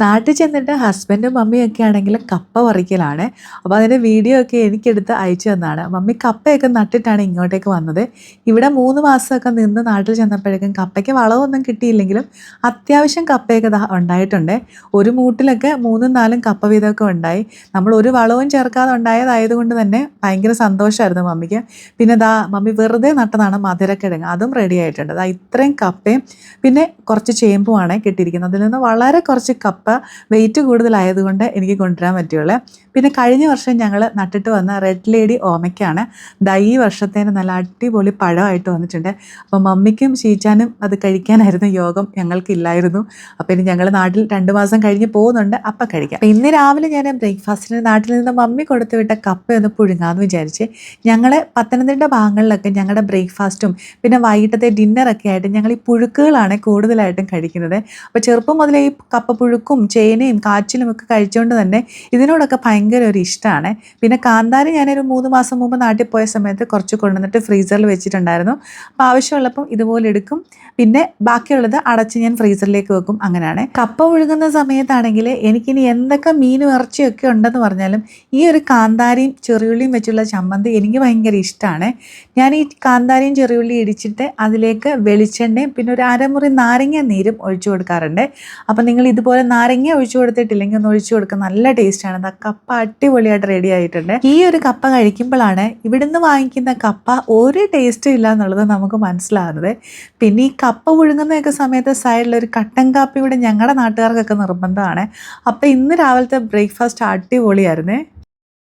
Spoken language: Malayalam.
നാട്ടിൽ ചെന്നിട്ട് ഹസ്ബൻഡും മമ്മിയൊക്കെ ആണെങ്കിൽ കപ്പ പറിക്കലാണ്. അപ്പോൾ അതിൻ്റെ വീഡിയോ ഒക്കെ എനിക്കെടുത്ത് അയച്ചു തന്നതാണ്. മമ്മി കപ്പയൊക്കെ നട്ടിട്ടാണ് ഇങ്ങോട്ടേക്ക് വന്നത്. ഇവിടെ 3 മാസമൊക്കെ നിന്ന് നാട്ടിൽ ചെന്നപ്പോഴേക്കും കപ്പയ്ക്ക് വളമൊന്നും കിട്ടിയില്ലെങ്കിലും അത്യാവശ്യം കപ്പയൊക്കെ ഉണ്ടായിട്ടുണ്ട്. ഒരു മൂട്ടിലൊക്കെ 3ഉം 4ഉം കപ്പ വീതമൊക്കെ ഉണ്ടായി. നമ്മൾ ഒരു വളവും ചേർക്കാതെ ഉണ്ടായതായതുകൊണ്ട് തന്നെ ഭയങ്കര സന്തോഷമായിരുന്നു മമ്മിക്ക്. പിന്നെ മമ്മി വെറുതെ നട്ടതാണ് മധുരക്കിഴങ്ങ്, അതും റെഡി ആയിട്ടുണ്ട്. ഇത്രയും കപ്പയും പിന്നെ കുറച്ച് ചേമ്പുമാണ് കിട്ടിയിരിക്കുന്നത്. അതിൽ നിന്ന് വളരെ കുറച്ച് കപ്പ വെയിറ്റ് കൂടുതലായതുകൊണ്ട് എനിക്ക് കൊണ്ടുവരാൻ പറ്റുള്ളൂ. പിന്നെ കഴിഞ്ഞ വർഷം ഞങ്ങൾ നട്ടിട്ട് വന്ന റെഡ് ലേഡി ഓമയ്ക്കാണ്. ഈ വർഷത്തേന് നല്ല അടിപൊളി പഴമായിട്ട് വന്നിട്ടുണ്ട്. അപ്പോൾ മമ്മിക്കും ചീച്ചാനും അത് കഴിക്കാനായിരുന്നു യോഗം, ഞങ്ങൾക്കില്ലായിരുന്നു. അപ്പോൾ ഇനി ഞങ്ങൾ നാട്ടിൽ 2 മാസം കഴിഞ്ഞ് പോകുന്നുണ്ട്, അപ്പം കഴിക്കാം. ഇന്ന് രാവിലെ ഞാൻ ബ്രേക്ക്ഫാസ്റ്റിന് നാട്ടിൽ നിന്ന് മമ്മി കൊടുത്തു വിട്ട കപ്പയൊന്ന് പുഴുങ്ങാമെന്ന് വിചാരിച്ച്. ഞങ്ങൾ പത്തനംതിട്ട ഭാഗങ്ങളിലൊക്കെ ഞങ്ങളുടെ ബ്രേക്ക്ഫാസ്റ്റും പിന്നെ വൈകിട്ടത്തെ ഡിന്നറൊക്കെ ആയിട്ട് ഞങ്ങൾ ഈ പുഴുക്കുകളാണ് കൂടുതലായിട്ടും കഴിക്കുന്നത്. അപ്പോൾ ചെറുപ്പം മുതലേ ഈ കപ്പ പുഴുക്കും ചേനയും കാച്ചിലും ഒക്കെ കഴിച്ചുകൊണ്ട് തന്നെ ഇതിനോടൊക്കെ ഭയങ്കര ഒരു ഇഷ്ടമാണ്. പിന്നെ കാന്താരി ഞാനൊരു 3 മാസം മുമ്പ് നാട്ടിൽ പോയ സമയത്ത് കുറച്ച് കൊണ്ടുവന്നിട്ട് ഫ്രീസറിൽ വെച്ചിട്ടുണ്ടായിരുന്നു. അപ്പോൾ ആവശ്യമുള്ളപ്പം ഇതുപോലെ എടുക്കും, പിന്നെ ബാക്കിയുള്ളത് അടച്ച് ഞാൻ ഫ്രീസറിലേക്ക് വെക്കും. അങ്ങനെയാണ്. കപ്പ പുഴുങ്ങുന്ന സമയത്താണെങ്കിൽ എനിക്കിനി എന്തൊക്കെ മീനും ഇറച്ചിയൊക്കെ ഉണ്ടെന്ന് പറഞ്ഞാലും ഈ ഒരു കാന്താരിയും ചെറിയുള്ളിയും വെച്ചുള്ള ചമ്മന്തി എനിക്ക് ഭയങ്കര ഇഷ്ടമാണ്. ഞാൻ ഈ കാന്താരിയും ചെറിയുള്ളി ഇടിച്ചിട്ട് അതിലേക്ക് വെളിച്ചെണ്ണയും പിന്നെ ഒരു അരമുറി നാരങ്ങ നീരും ഒഴിച്ചു കൊടുക്കാറുണ്ട്. അപ്പം നിങ്ങൾ ഇതുപോലെ നാരങ്ങ ഒഴിച്ചു കൊടുത്തിട്ടില്ലെങ്കിൽ ഒന്ന് ഒഴിച്ചു കൊടുക്കുക, നല്ല ടേസ്റ്റാണ്. കപ്പ അടിപൊളിയായിട്ട് റെഡി ആയിട്ടുണ്ട്. ഈ ഒരു കപ്പ കഴിക്കുമ്പോഴാണ് ഇവിടുന്ന് വാങ്ങിക്കുന്ന കപ്പ ഒരു ടേസ്റ്റും ഇല്ല എന്നുള്ളത് നമുക്ക് മനസ്സിലാകുന്നത്. പിന്നെ ഈ കപ്പ പുഴുങ്ങുന്നതൊക്കെ സമയത്ത് സൈഡിലൊരു കട്ടൻ കാപ്പി കൂടെ ഞങ്ങളുടെ നാട്ടുകാർക്കൊക്കെ നിർബന്ധമാണ്. അപ്പോൾ ഇന്ന് രാവിലത്തെ ബ്രേക്ക്ഫാസ്റ്റ് അടിപൊളിയായിരുന്നേ.